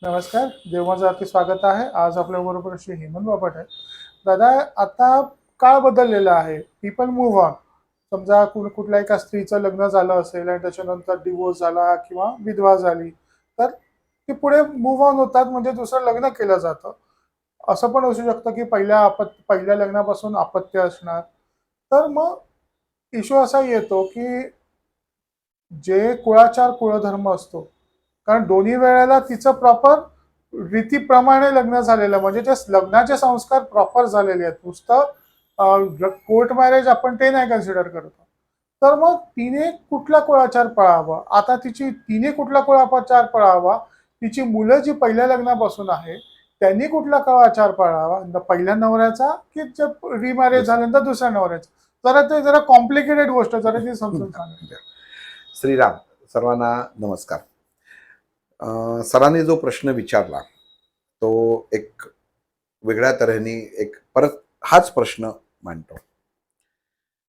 नमस्कार, देवमाचं अति स्वागत आहे. आज आपल्याबरोबर श्री हेमंत बापट आहे. दादा, आता काळ बदललेला आहे. People move on. समजा कुठल्या एका स्त्रीचं लग्न झालं असेल आणि त्याच्यानंतर डिवोर्स झाला किंवा विधवा झाली, तर ती पुढे मूव्ह ऑन होतात म्हणजे दुसरं लग्न केलं जातं. असं पण असू शकतं की पहिल्या लग्नापासून अपत्य असणार. तर मग इश्यू असा येतो की जे कुळाचार कुळधर्म असतो, कारण दोन्ही वेळेला तिचं प्रॉपर रीतीप्रमाणे लग्न झालेलं म्हणजे ते लग्नाचे संस्कार प्रॉपर झालेले आहेत. नुसतं कोर्ट मॅरेज आपण ते नाही कन्सिडर करत. तर मग कुठला कुळाचार पाळावा, आता तिने कुठला कुळाचार पाळावा, तिची मुलं जी पहिल्या लग्नापासून आहे त्यांनी कुठला कुळाचार पाळावा, पहिल्या नवऱ्याचा की रिमॅरेज झाल्यानंतर दुसऱ्या नवऱ्याचा. जरा कॉम्प्लिकेटेड गोष्ट, जरा ती समजून सांगा. श्रीराम. सर्वांना नमस्कार. सरांनी जो प्रश्न विचारला तो एक वेगळ्या तऱ्हेने एक परत हाच प्रश्न मांडतो.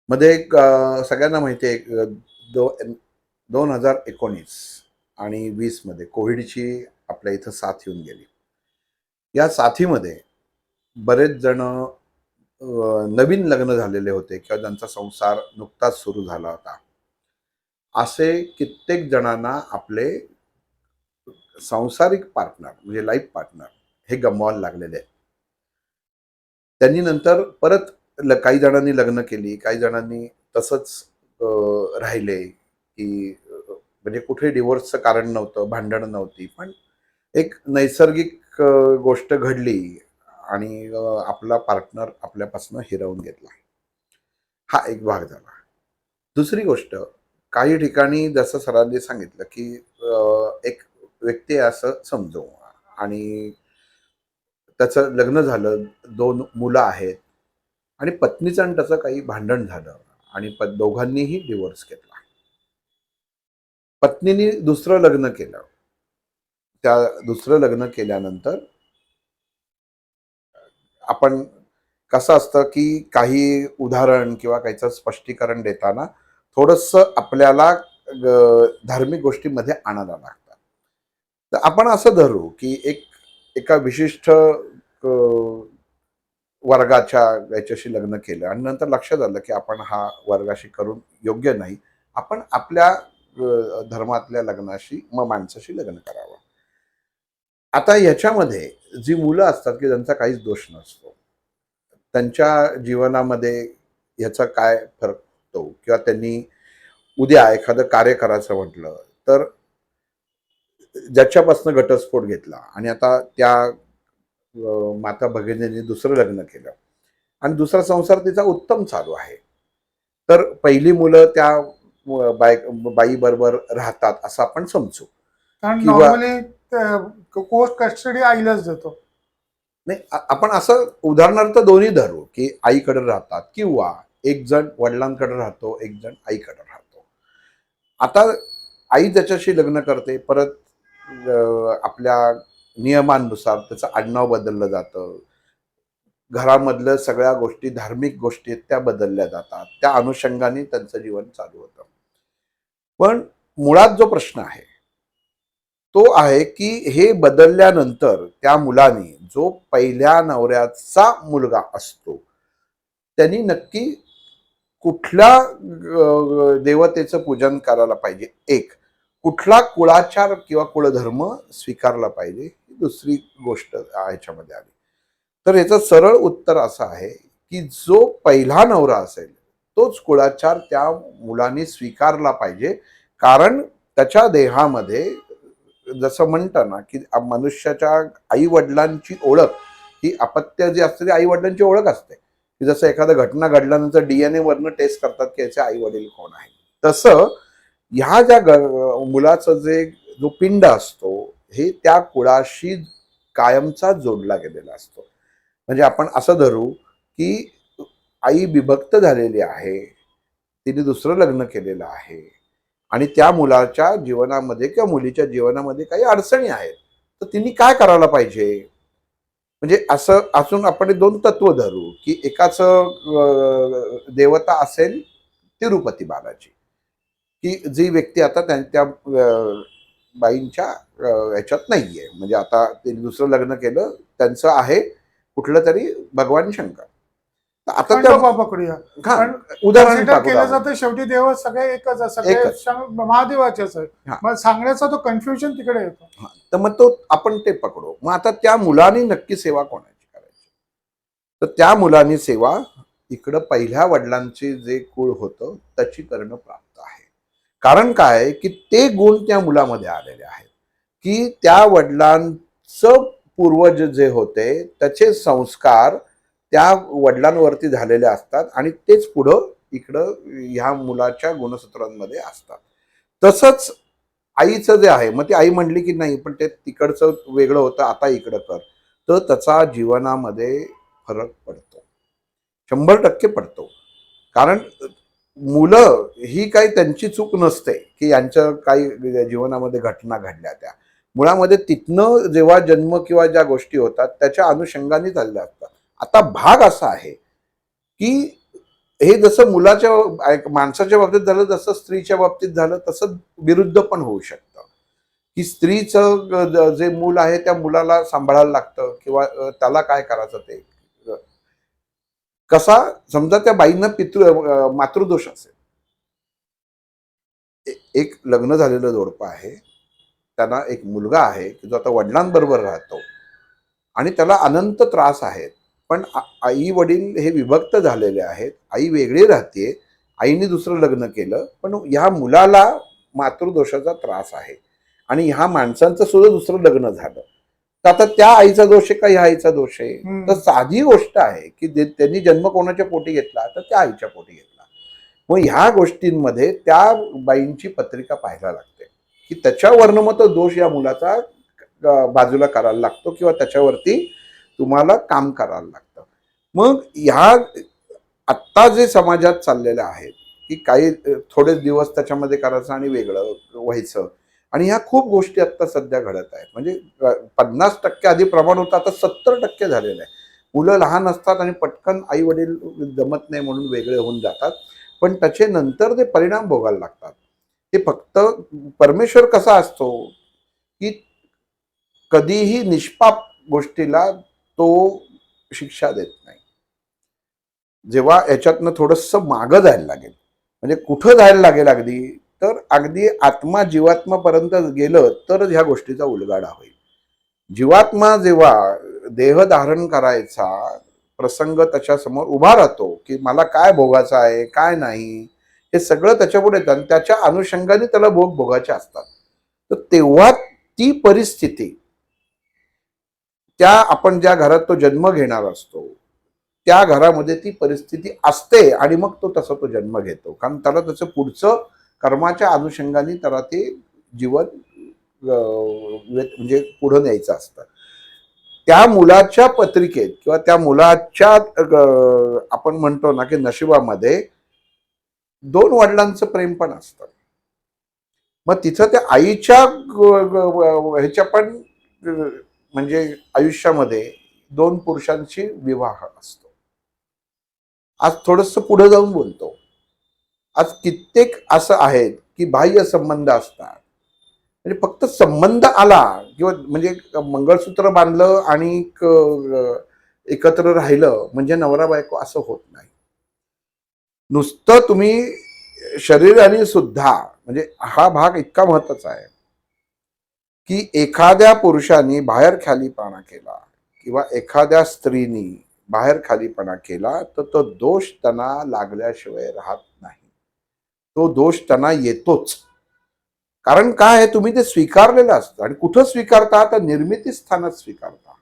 मध्ये एक सगळ्यांना माहिती आहे 2019 आणि 20 मध्ये कोविडची आपल्या इथं साथ येऊन गेली. या साथीमध्ये बरेच जण नवीन लग्न झालेले होते किंवा ज्यांचा संसार नुकताच सुरू झाला होता. असे कित्येक जणांना आपले सांसारिक पार्टनर म्हणजे लाईफ पार्टनर हे गमवायला लागलेले आहेत. त्यांनी नंतर परत काही जणांनी लग्न केली, काही जणांनी तसंच राहिले की म्हणजे कुठे डिवोर्सचं कारण नव्हतं, भांडण नव्हती, पण एक नैसर्गिक गोष्ट घडली आणि आपला पार्टनर आपल्यापासून हिरावून घेतला. हा एक भाग झाला. दुसरी गोष्ट, काही ठिकाणी जसं सरांनी सांगितलं की एक व्यक्ती असं समजू आणि त्याचं लग्न झालं, 2 मुलं आहेत आणि पत्नीचं आणि त्याचं काही भांडण झालं आणि दोघांनीही डिवोर्स घेतला. पत्नीने दुसरं लग्न केलं. त्या दुसरं लग्न केल्यानंतर आपण कसं असतं की काही उदाहरण किंवा काहीचं स्पष्टीकरण देताना थोडंसं आपल्याला धार्मिक गोष्टीमध्ये आणायला लागतात. तर आपण असं धरू की एका विशिष्ट वर्गाच्या याच्याशी लग्न केलं आणि नंतर लक्षात आलं की आपण हा वर्गाशी करून योग्य नाही. आपण आपल्या धर्मातल्या लग्नाशी माणसाशी लग्न करावं. आता ह्याच्यामध्ये जी मुलं असतात की ज्यांचा काहीच दोष नसतो, त्यांच्या जीवनामध्ये ह्याचा काय फरक पडतो किंवा त्यांनी उद्या एखादं कार्य करायचं म्हटलं तर ज्याच्यापासून घटस्फोट घेतला आणि आता त्या माता भगिनींनी दुसरं लग्न केलं आणि दुसरा संसार तिचा उत्तम चालू आहे, तर पहिली मुलं त्या बाई बरोबर राहतात असं आपण समजू. कारण किंवा नॉर्मली कोर्ट कस्टडी आईलाच देतो. नाही, आपण असं उदाहरणार्थ दोन्ही धरू की आईकडे राहतात किंवा एक जण वडिलांकडे राहतो, एक जण आईकडे राहतो. आता आई त्याच्याशी लग्न करते, परत आपल्या नियमांनुसार त्याचं आडनाव बदललं जातं. घरामधल्या सगळ्या गोष्टी, धार्मिक गोष्टी आहेत त्या बदलल्या जातात. त्या अनुषंगाने त्यांचं जीवन चालू होतं. पण मुळात जो प्रश्न आहे तो आहे की हे बदलल्यानंतर त्या मुलाने जो पहिल्या नवऱ्याचा मुलगा असतो त्यांनी नक्की कुठल्या देवतेचं पूजन करायला पाहिजे, एक कुठला कुळाचार किंवा कुळधर्म स्वीकारला पाहिजे, ही दुसरी गोष्ट ह्याच्यामध्ये आली. तर याचं सरळ उत्तर असं आहे की जो पहिला नवरा असेल तोच कुळाचार त्या मुलाने स्वीकारला पाहिजे. कारण त्याच्या देहामध्ये जसं म्हणतं ना की मनुष्याच्या आई वडिलांची ओळख ही अपत्य जी असते ती आई वडिलांची ओळख असते. की जसं एखादं घटना घडल्यानंतर DNA वरनं टेस्ट करतात की याचे आई वडील कोण आहे, तसं ह्या ज्या मुलाचं जो पिंड असतो हे त्या कुळाशी कायमचा जोडला गेलेला असतो. म्हणजे आपण असं धरू की आई विभक्त झालेली आहे, तिने दुसरं लग्न केलेलं आहे आणि त्या मुलाच्या जीवनामध्ये किंवा मुलीच्या जीवनामध्ये काही अडचणी आहेत, तर तिने काय करायला पाहिजे. म्हणजे असं असून आपण 2 तत्व धरू की एकाचं देवता असेल तिरुपती बालाजी, की जी व्यक्ती आता त्यांच्या बाईंच्या ह्याच्यात नाहीये. म्हणजे आता ते दुसरं लग्न केलं, त्यांचं आहे कुठलं तरी भगवान शंकर. तर आता त्या खंडोबा पकडूया. हा पण उदाहरण कन्सिडर टाकू केलं आपण. जातं शेवटी देव सगळे एकच आहे, सगळे एकच. महादेवाचेच आहे. हा. मग सांगण्याचा तो कन्फ्युजन तिकडे येतो. हा. तर मग तो आपण ते पकडू. मग आता त्या मुलाने नक्की सेवा कोणाची करायची? तर त्या मुलाने सेवा इकडं पहिल्या वडिलांचे जे कुळ होतं त्याची करणं प्राप्त आहे. कारण काय की ते गुण त्या मुलामध्ये आलेले आहेत, की त्या वडिलांचं पूर्वज जे होते त्याचे संस्कार त्या वडिलांवरती झालेले असतात आणि तेच पुढं इकडं ह्या मुलाच्या गुणसूत्रांमध्ये असतात. तसंच आईचं जे आहे, मग ती आई म्हणली की नाही पण ते तिकडचं वेगळं होतं, आता इकडं कर, तर त्याचा जीवनामध्ये फरक पडतो, 100% पडतो. कारण मुलं ही काही त्यांची चूक नसते की यांच्या काही जीवनामध्ये घटना घडल्या, त्या मुळामध्ये तिथनं जेव्हा जन्म किंवा ज्या गोष्टी होतात त्याच्या अनुषंगाने चालल्या असतात. आता भाग असा आहे की हे जसं माणसाच्या बाबतीत झालं, जसं स्त्रीच्या बाबतीत झालं, तसं विरुद्ध पण होऊ शकतं, की स्त्रीचं जे मूल आहे त्या मुलाला सांभाळायला लागतं किंवा त्याला काय करायचं ते कसा, समजा त्या बाईंना मातृदोष असेल. एक लग्न झालेलं जोडपं आहे, त्यांना एक मुलगा आहे की जो आता वडिलांबरोबर राहतो आणि त्याला अनंत त्रास आहेत, पण आई वडील हे विभक्त झालेले आहेत, आई वेगळी राहते, आईने दुसरं लग्न केलं, पण ह्या मुलाला मातृदोषाचा त्रास आहे आणि ह्या माणसांचं सुद्धा दुसरं लग्न झालं. तर आता त्या आईचा दोष आहे का ह्या आईचा दोष आहे? तर साधी गोष्ट आहे की त्यांनी जन्म कोणाच्या पोटी घेतला, तर त्या आईच्या पोटी घेतला. मग ह्या गोष्टींमध्ये त्या बाईंची पत्रिका पाहायला लागते की त्याच्यावरनं मग तो दोष या मुलाचा बाजूला करायला लागतो किंवा त्याच्यावरती तुम्हाला काम करायला लागतं. मग ह्या आत्ता जे समाजात चाललेलं आहे की काही थोडेच दिवस त्याच्यामध्ये करायचं आणि वेगळं व्हायचं, आणि ह्या खूप गोष्टी आता सध्या घडत आहेत. म्हणजे 50% आधी प्रमाण होतं, आता 70% झालेलं आहे. मुलं लहान असतात आणि पटकन आई वडील जमत नाही म्हणून वेगळे होऊन जातात, पण त्याचे नंतर ते परिणाम भोगायला लागतात. ते फक्त परमेश्वर कसा असतो की कधीही निष्पाप गोष्टीला तो शिक्षा देत नाही. जेव्हा याच्यातनं थोडंसं मागं जायला लागेल, म्हणजे कुठं जायला लागेल अगदी, तर अगदी आत्मा जीवात्मापर्यंत गेलं तरच ह्या गोष्टीचा उलगाडा होईल. जीवात्मा जेव्हा देह धारण करायचा प्रसंग त्याच्यासमोर उभा राहतो की मला काय भोगायचं आहे काय नाही, हे सगळं त्याच्यापुढे येतं आणि त्याच्या अनुषंगाने त्याला भोग भोगायचे असतात. तर तेव्हा ती परिस्थिती, त्या आपण ज्या घरात तो जन्म घेणार असतो त्या घरामध्ये ती परिस्थिती असते आणि मग तो तसा तो जन्म घेतो, कारण त्याला त्याचं पुढचं कर्माच्या अनुषंगाने त्याला ते जीवन म्हणजे पुढे न्यायचं असतं. त्या मुलाच्या पत्रिकेत किंवा त्या मुलाच्या आपण म्हणतो ना की नशिबामध्ये दोन वडिलांचं प्रेम पण असतं. मग तिथं त्या आईच्या ह्याच्या पण म्हणजे आयुष्यामध्ये दोन पुरुषांची विवाह असतो. आज थोडस पुढे जाऊन बोलतो, आज कित्येक असं आहेत की बाह्य संबंध असतात, म्हणजे फक्त संबंध आला किंवा म्हणजे मंगळसूत्र बांधलं आणि एकत्र राहिलं म्हणजे नवरा बायको असं होत नाही. नुसतं तुम्ही शरीराने सुद्धा, म्हणजे हा भाग इतका महत्वाचा आहे की एखाद्या पुरुषाने बाहेर खालीपणा केला किंवा एखाद्या स्त्रीनी बाहेर खालीपणा केला तर तो दोष त्यांना लागल्याशिवाय राहत नाही, तो दोष त्यांना येतोच. कारण काय आहे, तुम्ही ते स्वीकारलेलं असतं. आणि कुठं स्वीकारता, तर निर्मिती स्थानात स्वीकारता.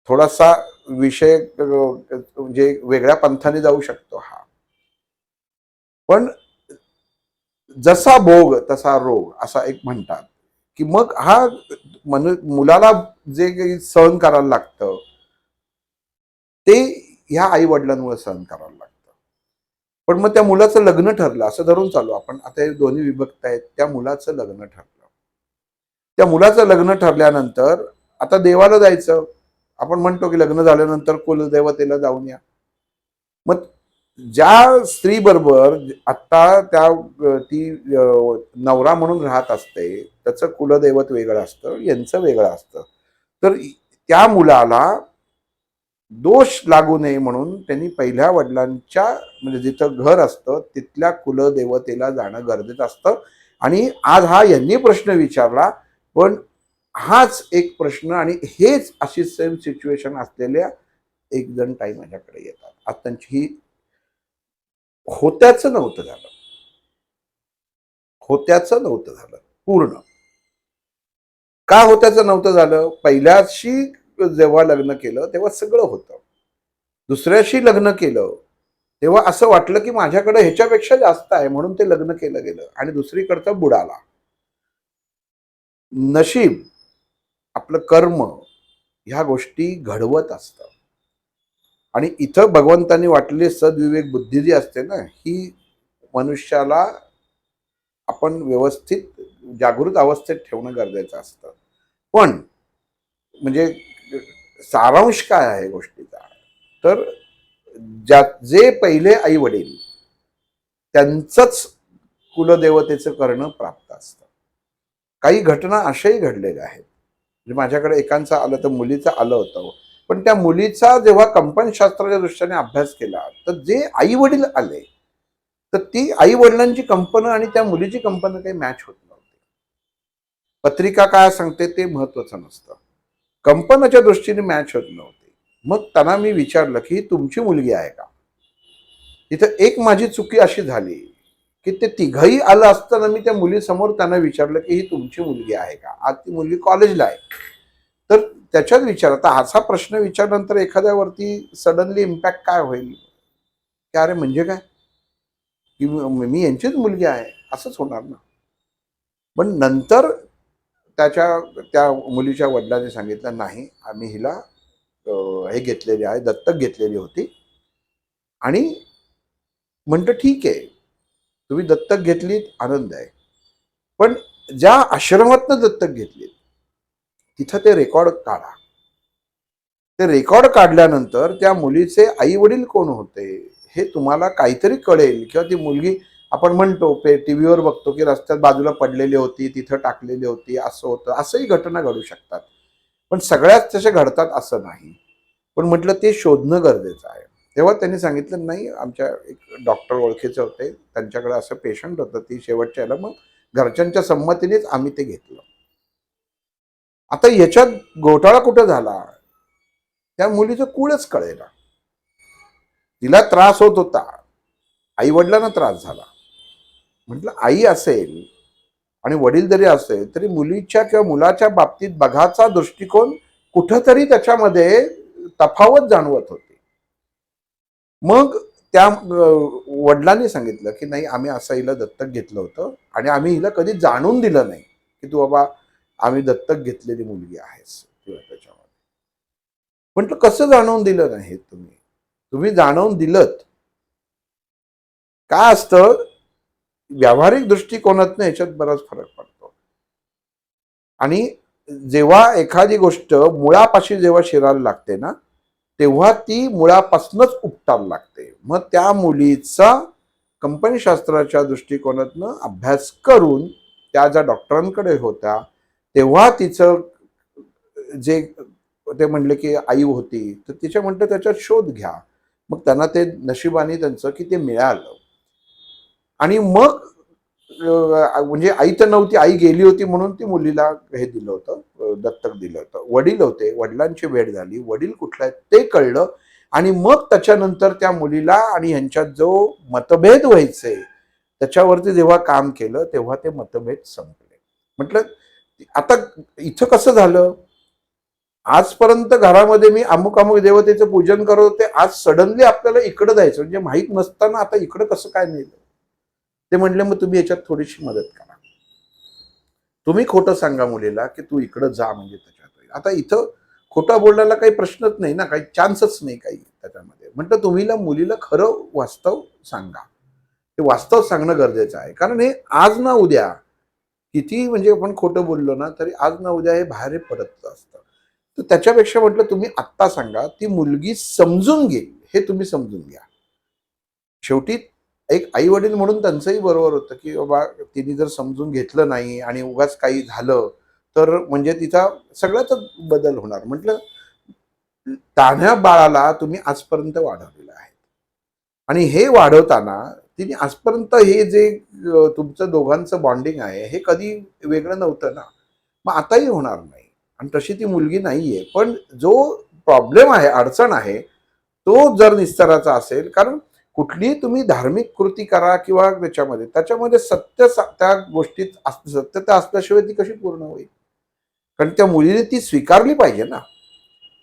थोडासा विषय म्हणजे वेगळ्या पंथाने जाऊ शकतो हा, पण जसा भोग तसा रोग असा एक म्हणतात की मग हा मुलाला जे काही सहन करायला लागतं ते ह्या आई वडिलांमुळे सहन करायला लागतं. पण मग त्या मुलाचं लग्न ठरलं असं धरून चालू आपण, आता हे दोन्ही विभक्त आहेत, त्या मुलाचं लग्न ठरलं. त्या मुलाचं लग्न ठरल्यानंतर आता देवाला जायचं. आपण म्हणतो की लग्न झाल्यानंतर कुलदेवतेला जाऊन या. मग ज्या स्त्री बरोबर आता ती नवरा म्हणून राहत असते, त्याचं कुलदैवत वेगळं असतं, यांचं वेगळं असतं. तर त्या मुलाला दोष लागू नये म्हणून त्यांनी पहिल्या वडिलांच्या म्हणजे जिथं घर असतं तिथल्या कुलदेवतेला जाणं गरजेचं असतं. आणि आज हा यांनी प्रश्न विचारला, पण हाच एक प्रश्न आणि हेच अशी सेम सिच्युएशन असलेल्या एक जण ताई माझ्याकडे येतात. आज त्यांची ही होत्याचं नव्हतं झालं, होत्याचं नव्हतं झालं पूर्ण. का होत्याचं नव्हतं झालं? पहिल्याशी जेव्हा लग्न केलं तेव्हा सगळं होतं. दुसऱ्याशी लग्न केलं तेव्हा असं वाटलं की माझ्याकडे ह्याच्यापेक्षा जास्त आहे म्हणून ते लग्न केलं गेलं आणि दुसरीकडचा बुडाला. नशीब, आपलं कर्म ह्या गोष्टी घडवत असतं. आणि इथं भगवंतांनी वाटलेली सद्विवेक बुद्धी जी असते ना, ही मनुष्याला आपण व्यवस्थित जागृत अवस्थेत ठेवणं गरजेचं असतं. पण म्हणजे सारांश काय आहे गोष्टीचा, तर जे पहिले आई वडील त्यांचंच कुलदेवतेचं करणं प्राप्त असतं. काही घटना अशाही घडलेल्या आहेत. म्हणजे माझ्याकडे एकांचं आलं तर मुलीचं आलं होतं. पण त्या मुलीचा जेव्हा कंपनशास्त्राच्या दृष्टीने अभ्यास केला, तर जे आई वडील आले, तर ती आई वडिलांची कंपन आणि त्या मुलीची कंपन काही मॅच होत नव्हती. पत्रिका काय सांगते ते महत्वाचं नसतं, कंपनाच्या दृष्टीने मॅच होत नव्हती. मग त्यांना मी विचारलं की ही तुमची मुलगी आहे का? तिथं एक माझी चुकी अशी झाली की ते तिघही आलं असताना मी त्या मुलीसमोर त्यांना विचारलं की ही तुमची मुलगी आहे का? आज ती मुलगी कॉलेजला आहे. तर त्याच्यात विचार, आता असा प्रश्न विचारल्यानंतर एखाद्यावरती सडनली इम्पॅक्ट काय होईल, की अरे म्हणजे काय, की मी यांचीच मुलगी आहे असंच होणार ना. पण नंतर त्या मुलीच्या वडिलांनी सांगितलं नाही, आम्ही हिला हे घेतलेली आहे, दत्तक घेतलेली होती. आणि म्हणतं ठीक आहे, तुम्ही दत्तक घेतलीत, आनंद आहे. पण ज्या आश्रमातनं दत्तक घेतलीत तिथं ते रेकॉर्ड काढा. ते रेकॉर्ड काढल्यानंतर त्या मुलीचे आई वडील कोण होते हे तुम्हाला काहीतरी कळेल. किंवा ती मुलगी, आपण म्हणतो टीव्हीवर बघतो की रस्त्यात बाजूला पडलेली होती, तिथं टाकलेली होती, असं होतं, असंही घटना घडू शकतात. पण सगळ्याच तसे घडतात असं नाही. पण म्हटलं ते शोधणं गरजेचं आहे. तेव्हा त्यांनी सांगितलं नाही, आमच्या एक डॉक्टर ओळखीचे होते, त्यांच्याकडे असं पेशंट होतं, ती शेवटच्या याला मग घरच्यांच्या संमतीनेच आम्ही ते घेतलं. आता याच्यात घोटाळा कुठं झाला, त्या मुलीचं कुळच कळेना. तिला त्रास होत होता, आई वडिलांना त्रास झाला. म्हटलं आई असेल आणि वडील जरी असेल तरी मुलीच्या किंवा मुलाच्या बाबतीत बघाचा दृष्टिकोन कुठंतरी त्याच्यामध्ये तफावत जाणवत होती. मग त्या वडिलांनी सांगितलं की नाही, आम्ही असं हिला दत्तक घेतलं होतं आणि आम्ही हिला कधी जाणून दिलं नाही की तू बाबा आम्ही दत्तक घेतलेली मुलगी आहेस किंवा त्याच्यामध्ये. म्हटलं कसं जाणवून दिलं नाही तुम्ही? तुम्ही जाणवून दिलत. काय असतं, व्यावहारिक दृष्टिकोनातनं याच्यात बराच फरक पडतो. आणि जेव्हा एखादी गोष्ट मुळापाशी जेव्हा शिरायला लागते ना, तेव्हा ती मुळापासूनच उपटायला लागते. मग त्या मुलीचा कंपनीशास्त्राच्या दृष्टिकोनातनं अभ्यास करून त्या ज्या डॉक्टरांकडे होत्या, तेव्हा तिचं जे ते म्हणले की आई होती, तर तिच्या म्हटलं त्याच्यात शोध घ्या. मग त्यांना ते नशिबाने त्यांचं की ते मिळालं. आणि मग म्हणजे आई तर नव्हती, आई गेली होती म्हणून ती मुलीला हे दिलं होतं, दत्तक दिलं होतं. वडील होते, वडिलांची भेट झाली, वडील कुठला आहेत ते कळलं. आणि मग त्याच्यानंतर त्या मुलीला आणि ह्यांच्यात जो मतभेद व्हायचे त्याच्यावरती जेव्हा काम केलं तेव्हा ते मतभेद संपले. म्हटलं आता इथं कसं झालं, आजपर्यंत घरामध्ये मी अमुक अमुक देवतेचं पूजन करत होते, आज सडनली आपल्याला इकडं जायचं म्हणजे माहीत नसताना आता इकडं कसं काय नेलं. ते म्हटले मग तुम्ही याच्यात थोडीशी मदत करा, तुम्ही खोटं सांगा मुलीला की तू इकडं जा म्हणजे त्याच्यात होईल. आता इथं खोटं बोलण्याला काही प्रश्नच नाही ना, काही चान्सच नाही काही त्याच्यामध्ये. म्हटलं तुम्ही मुलीला खरं वास्तव सांगा. ते वास्तव सांगणं गरजेचं आहे, कारण हे आज ना उद्या किती म्हणजे आपण खोटं बोललो ना तरी आज ना उद्या हे बाहेर पडत असतं. तर त्याच्यापेक्षा म्हटलं तुम्ही आत्ता सांगा, ती मुलगी समजून घेईल हे तुम्ही समजून घ्या. शेवटी एक आई वडील म्हणून त्यांचंही बरोबर होतं की बाबा तिने जर समजून घेतलं नाही आणि उगाच काही झालं तर म्हणजे तिचा सगळ्याच बदल होणार. म्हटलं तान्ह्या बाळाला तुम्ही आजपर्यंत वाढवलेलं आहे आणि हे वाढवताना तिने आजपर्यंत हे जे तुमचं दोघांचं बॉन्डिंग आहे हे कधी वेगळं नव्हतं ना. मग आताही होणार नाही आणि तशी ती मुलगी नाहीये. पण जो प्रॉब्लेम आहे, अडचण आहे, तो जर निस्ताराचा असेल, कारण कुठलीही तुम्ही धार्मिक कृती करा किंवा त्याच्यामध्ये त्या गोष्टीत सत्यता असल्याशिवाय ती कशी पूर्ण होईल? कारण त्या मुलीने ती स्वीकारली पाहिजे ना.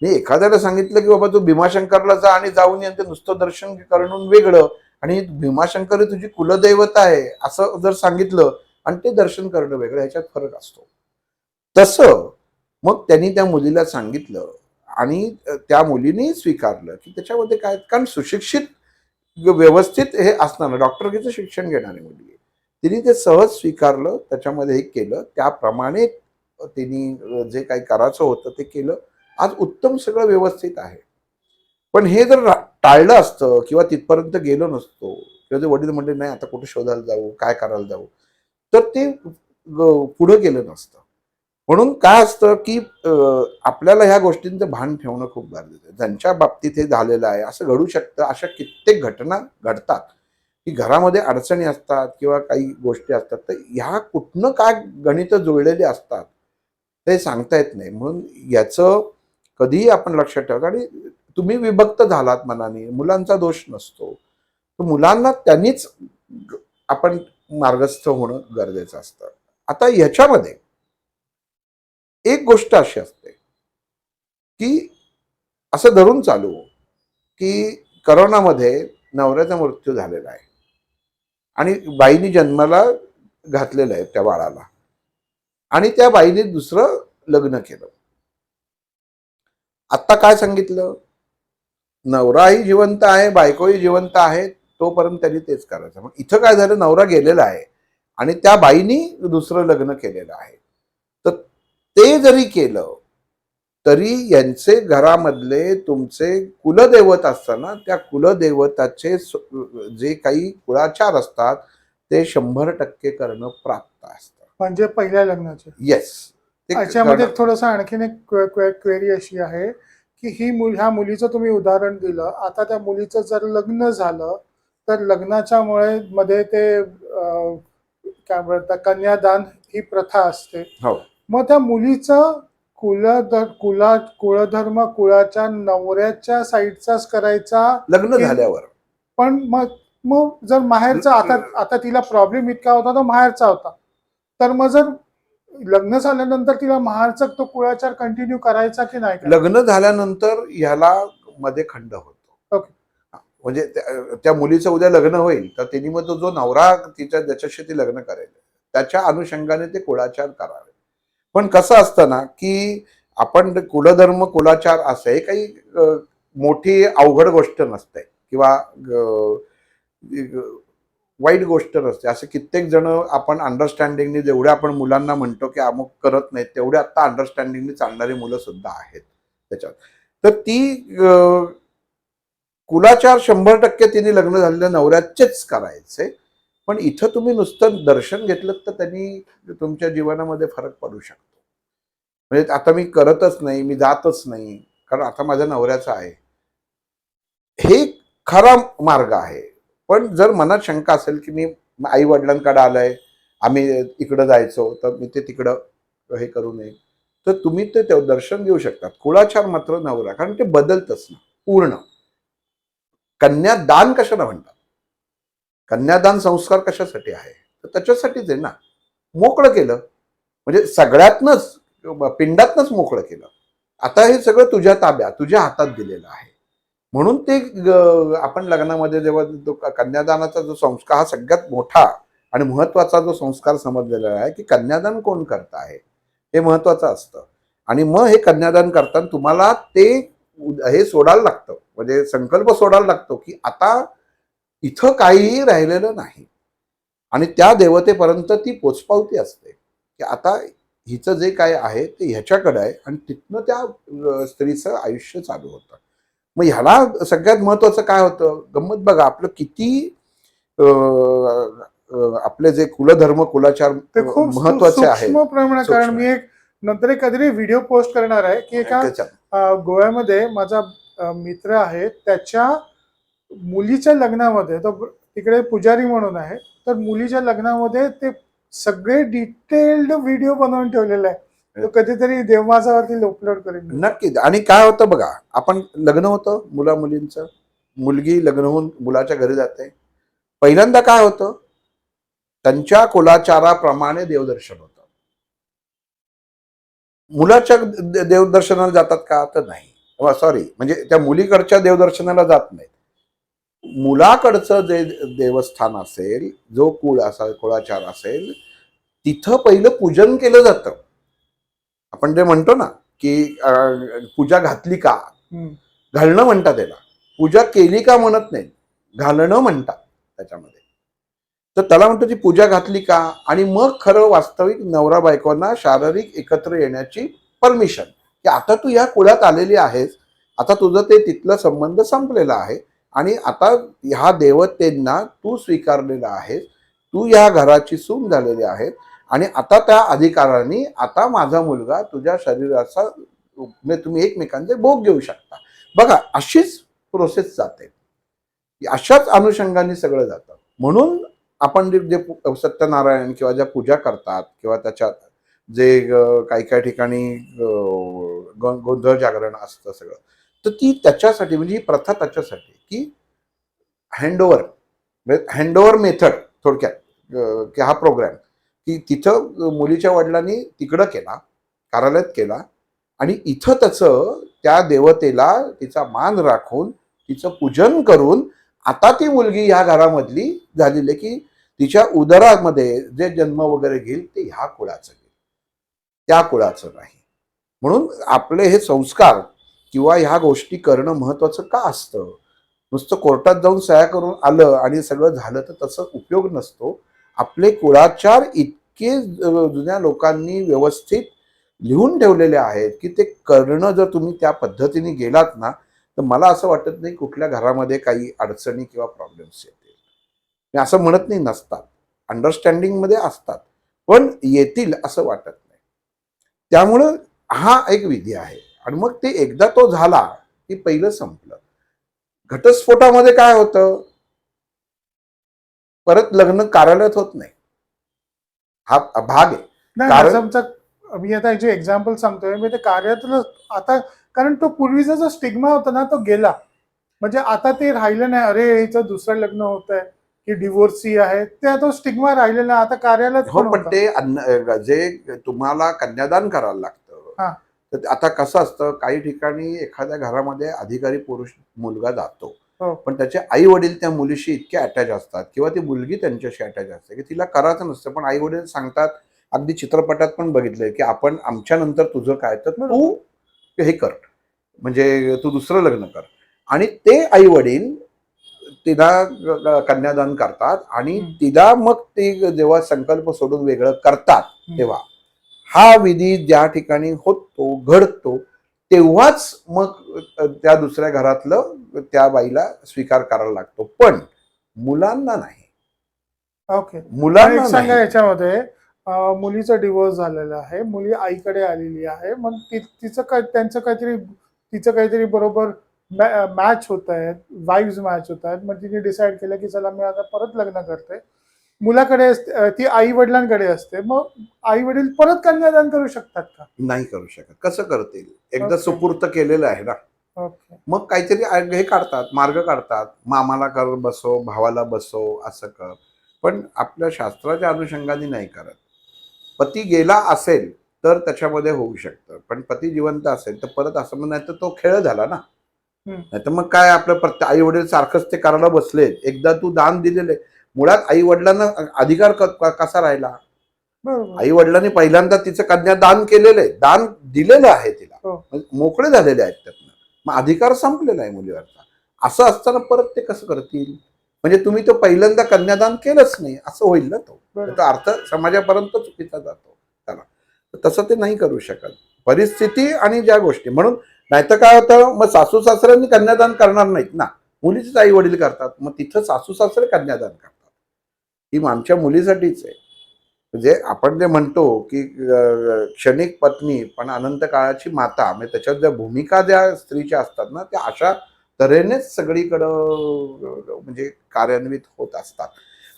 मी एखाद्याला सांगितलं की बाबा तू भीमाशंकरला जा आणि जाऊन ये, नुसतं दर्शन करणं वेगळं आणि भीमाशंकर ही तुझी कुलदैवत आहे असं जर सांगितलं आणि ते दर्शन करणं वेगळं, ह्याच्यात फरक असतो. तसं मग त्यांनी त्या मुलीला सांगितलं आणि त्या मुलीने स्वीकारलं की त्याच्यामध्ये काय, कारण सुशिक्षित व्यवस्थित हे असणार, डॉक्टरकीचं शिक्षण घेणारी मुलगी आहे. तिने ते सहज स्वीकारलं, त्याच्यामध्ये हे केलं, त्याप्रमाणे तिने जे काही करायचं होतं ते केलं. आज उत्तम सगळं व्यवस्थित आहे. पण हे जर टाळलं असतं किंवा तिथपर्यंत गेलो नसतो किंवा जे वडील म्हणले नाही आता कुठे शोधायला जाऊ, काय करायला जाऊ, तर ते पुढे गेलं नसतं. म्हणून काय असतं की आपल्याला ह्या गोष्टींचं भान ठेवणं खूप गरजेचं आहे. ज्यांच्या बाबतीत हे झालेलं आहे, असं घडू शकतं, अशा कित्येक घटना घडतात की घरामध्ये अडचणी असतात किंवा काही गोष्टी असतात, तर ह्या कुठनं काय गणित जुळलेली असतात ते सांगता येत नाही. म्हणून याचं कधीही आपण लक्षात ठेवा. आणि तुम्ही विभक्त झालात मनाने, मुलांचा दोष नसतो, तर मुलांना त्यांनीच आपण मार्गस्थ होणं गरजेचं असतं. आता ह्याच्यामध्ये एक गोष्ट अशी असते की असं धरून चालू की करोनामध्ये नवऱ्याचा मृत्यू झालेला आहे आणि बाईनी जन्माला घातलेलं आहे त्या बाळाला आणि त्या बाईने दुसरं लग्न केलं. आता काय सांगितलं, नवराही जिवंत आहे, बायकोही जिवंत आहे, तोपर्यंत त्यांनी तेच करायचं. मग इथं काय झालं, नवरा गेलेला आहे आणि त्या बाईनी दुसरं लग्न केलेलं आहे. तर ते जरी केलं तरी यांचे घरामधले तुमचे कुलदैवत असताना त्या कुलदैवताचे जे काही कुळाचार असतात ते 100% करणं प्राप्त असतं. म्हणजे पहिल्या लग्नाचे. येस. याच्यामध्ये थोडस आणखीन एक क्वेरी अशी आहे की ह्या मुलीचं तुम्ही उदाहरण दिलं, आता त्या मुलीचं जर लग्न झालं तर लग्नाच्या मध्ये ते काय म्हणतात कन्यादान ही प्रथा असते. हो. मग त्या मुलीचं कुळधर्म कुळाच्या नवऱ्याच्या साईडचाच करायचा लग्न झाल्यावर. पण मग मग जर माहेरचा, आता तिला प्रॉब्लेम इतका होता तर माहेरचा होता, तर मग जर लग्न झाल्यानंतर तिला माहेरचा तो कुळाचार कंटिन्यू करायचा की नाही? लग्न झाल्यानंतर ह्याला मध्ये खंड होतो. ओके. म्हणजे त्या मुलीचं उद्या लग्न होईल तर तिने मग तो जो नवरा ज्याच्याशी ती लग्न करेल त्याच्या अनुषंगाने ते कुळाचार करावे. पण कसं असतं ना की आपण कुलधर्म कुलाचार असं हे काही मोठी अवघड गोष्ट नसते किंवा वाईट गोष्ट नसते. असे कित्येक जण आपण अंडरस्टँडिंगने, जेवढे आपण मुलांना म्हणतो की अमुक करत नाहीत, तेवढे आता अंडरस्टँडिंगने चालणारी मुलं सुद्धा आहेत त्याच्यात. तर ती कुलाचार 100% तिने लग्न झालेल्या नवऱ्याचेच करायचे. पण इथं तुम्ही नुसतं दर्शन घेतलं तर त्यांनी तुमच्या जीवनामध्ये फरक पडू शकतो. म्हणजे आता मी करतच नाही, मी जातच नाही कारण आता माझ्या नवऱ्याचा आहे, हे खरा मार्ग आहे. पण जर मनात शंका असेल की मी आई वडिलांकडे आलोय, आम्ही इकडं जायचो तर मी ते तिकडं हे करू नये, तर तुम्ही ते दर्शन घेऊ शकतात. कुळाचार मात्र नवरा, कारण ते बदलतच ना पूर्ण. कन्यादान कशाला म्हणतात, कन्यादान संस्कार कशासाठी आहे, तर त्याच्यासाठीच आहे ना. मोकळं केलं म्हणजे सगळ्यातनच पिंडातनच मोकळं केलं. आता हे सगळं तुझ्या ताब्यात, तुझ्या हातात दिलेलं आहे. म्हणून ते आपण लग्नामध्ये जेव्हा कन्यादानाचा जो संस्कार हा सगळ्यात मोठा आणि महत्वाचा जो संस्कार समजलेला आहे की कन्यादान कोण करत आहे हे महत्वाचं असतं. आणि मग हे कन्यादान करताना तुम्हाला ते हे सोडायला लागतं, म्हणजे संकल्प सोडायला लागतो की आता इथं काहीही राहिलेलं नाही आणि त्या देवतेपर्यंत ती पोचपावती असते की आता हिचं जे काय आहे ते ह्याच्याकडे आहे आणि तिथनं त्या स्त्रीचं आयुष्य चालू होतं. मग ह्याला सगळ्यात महत्वाचं काय होतं, गंमत बघा, आपलं किती आपले जे कुलधर्म कुलाचार ते खूप महत्वाचे आहेत सूक्ष्म प्रमाणात, कारण सूक्ष्म मी एक नंतर एक कधीतरी व्हिडिओ पोस्ट करणार आहे की एका त्याच्यात गोव्यामध्ये माझा मित्र आहे, त्याच्या मुलीच्या लग्नामध्ये तो तिकडे पुजारी म्हणून आहे, तर मुलीच्या लग्नामध्ये ते सगळे डिटेल्ड व्हिडिओ बनवून ठेवलेला आहे. तो कधीतरी देवमासावरती अपलोड करेन. नक्कीच. आणि काय होतं बघा, आपण लग्न होतं मुला मुलींचं, मुलगी लग्न होऊन मुलाच्या घरी जाते. पहिल्यांदा काय होतं, त्यांच्या कुलाचाराप्रमाणे देवदर्शन होतं. मुलाच्या देवदर्शनाला जातात का, तर नाही. सॉरी, म्हणजे त्या मुलीकडच्या देवदर्शनाला जात नाहीत. मुलाकडचं जे देवस्थान असेल, जो कुळ असा कुळाचार असेल, तिथं पहिलं पूजन केलं जातं. आपण जे म्हणतो ना की पूजा घातली का, घालणं म्हणतात त्याला. पूजा केली का म्हणत नाही, घालणं म्हणतात त्याच्यामध्ये. तर त्याला म्हणतो ती पूजा घातली का, आणि मग खरं वास्तविक नवरा बायकोंना शारीरिक एकत्र येण्याची परमिशन, की आता तू या कुळात आलेली आहेस, आता तुझं ते तिथलं संबंध संपलेला आहे आणि आता ह्या देवतेंना तू स्वीकारलेला आहेस, तू या घराची सून झालेली आहे आणि आता त्या अधिकाराने आता माझा मुलगा तुझ्या शरीराचा तुम्ही एकमेकांचे भोग घेऊ शकता. बघा, अशीच प्रोसेस जाते, अशाच अनुषंगाने सगळं जातं. म्हणून आपण जे सत्यनारायण किंवा ज्या पूजा करतात किंवा त्याच्यात जे काही काही ठिकाणी गोंधळ जागरण असतं सगळं, तर ती त्याच्यासाठी, म्हणजे ही प्रथा त्याच्यासाठी की हँडओव्हर मेथड थोडक्यात, की हा प्रोग्राम की तिथं मुलीच्या वडिलांनी तिकडं केला, कार्यालयात केला, आणि इथं त्याचं त्या देवतेला तिचा मान राखून तिचं पूजन करून आता ती मुलगी ह्या घरामधली झालेली, की तिच्या उदरामध्ये जे जन्म वगैरे घेईल ते ह्या कुळाचं घेईल, त्या कुळाचं नाही. म्हणून आपले हे संस्कार किंवा ह्या गोष्टी करणं महत्वाचं का असतं? नुसतं कोर्टात जाऊन सह्या करून आलं आणि सगळं झालं तर तसं उपयोग नसतो. आपले कुळाचार इतके जुन्या लोकांनी व्यवस्थित लिहून ठेवलेले आहेत की ते करणं, जर तुम्ही त्या पद्धतीने गेलात ना, तर मला असं वाटत नाही कुठल्या घरामध्ये काही अडचणी किंवा प्रॉब्लेम्स येतील. मी असं म्हणत नाही नसतात, अंडरस्टँडिंग मध्ये असतात, पण येतील असं वाटत नाही. त्यामुळं हा एक विधी आहे, आणि मग ते एकदा तो झाला की पहिलं संपलं. घटस्फोटामध्ये काय होतं, परत लग्न कार्यालयात होत नाही, हा भाग आहे. नाही, कारण आमचा मी आता जे एक्झाम्पल सांगतोय मी ते कार्यातलं आता, कारण तो पूर्वीचा जो स्टिग्मा होता ना तो गेला, म्हणजे आता ते राहिलं नाही. अरे हिचं दुसरं लग्न होत आहे की डिवोर्सी आहे, ते तो स्टिग्मा राहिलेला नाही. आता कार्यालयात हो, पण पण होता. ते जे तुम्हाला कन्यादान करायला लागतं. हा. तर आता कसं असतं, काही ठिकाणी एखाद्या घरामध्ये अधिकारी पुरुष मुलगा जातो, हो. पण त्याचे आई वडील त्या मुलीशी इतके अटॅच असतात किंवा ती मुलगी त्यांच्याशी अटॅच असते की तिला करायचं नसतं, पण आई वडील सांगतात. अगदी चित्रपटात पण बघितलंय की आपण आमच्या नंतर तुझं काय, तर तू हे कर, म्हणजे तू दुसरं लग्न कर. आणि ते आई वडील तिला कन्यादान करतात आणि तिला मग ते जेव्हा संकल्प सोडून वेगळं करतात, तेव्हा हा विधी ज्या ठिकाणी होतो, घडतो, तेव्हाच मग त्या दुसऱ्या घरातलं त्या बाईला स्वीकार करायला लागतो, पण मुलांना नाही. ओके. मुलांना एक सांगा, नाही. याच्यामध्ये मुलीचा डिवोर्स झालेला आहे, मुली आईकडे आलेली आहे, मग तिचं काय, त्यांचं काहीतरी, तिचं काहीतरी बरोबर मॅच होत आहेत, वाईव्स मॅच होत आहेत, मग तिने डिसाईड केलं की चला मी आता परत लग्न करते. मुलाकडे ती आई वडिलांकडे असते, मग आई वडील परत कन्यादान करू शकतात का? नाही करू शकत. कसं करतील, एकदा ओके. सुपूर्त केलेलं आहे ना. ओके. मग काहीतरी हे काढतात, मार्ग काढतात, मामाला कर बसव, भावाला बसव, असं कर. पण आपल्या शास्त्राच्या अनुषंगाने नाही करत. पती गेला असेल तर त्याच्यामध्ये होऊ शकतं, पण पती जिवंत असेल तर परत असं नाही, तर तो खेळ झाला ना. नाहीतर मग काय, आपलं प्रत्येक आई वडील सारखंच ते करायला बसले. एकदा तू दान दिलेले, मुळात आई वडिलांना अधिकार कसा राहिला? बरोबर. आई वडिलांनी पहिल्यांदा तिचं कन्यादान केलेलं आहे, दान दिलेलं आहे तिला, मोकळे झालेले आहेत त्यातनं, मग अधिकार संपलेला आहे मुलीवरचा. असं असताना परत ते कसं करतील? म्हणजे तुम्ही तो पहिल्यांदा कन्यादान केलंच नाही असं होईल ना. तो त्याचा अर्थ समाजापर्यंत चुकीचा जातो त्याला. तसं ते नाही करू शकत, परिस्थिती आणि ज्या गोष्टी. म्हणून नाहीतर काय होतं, मग सासू सासऱ्यांनी कन्यादान करणार नाहीत ना, मुलीचेच आई वडील करतात, मग तिथं सासू सासरे कन्यादान करतात. ही आमच्या मुलीसाठीच आहे. म्हणजे आपण जे म्हणतो की क्षणिक पत्नी पण अनंत काळाची माता, म्हणजे त्याच्यात ज्या भूमिका ज्या स्त्रीच्या असतात ना, त्या अशा तऱ्हेनेच सगळीकडं म्हणजे कार्यान्वित होत असतात.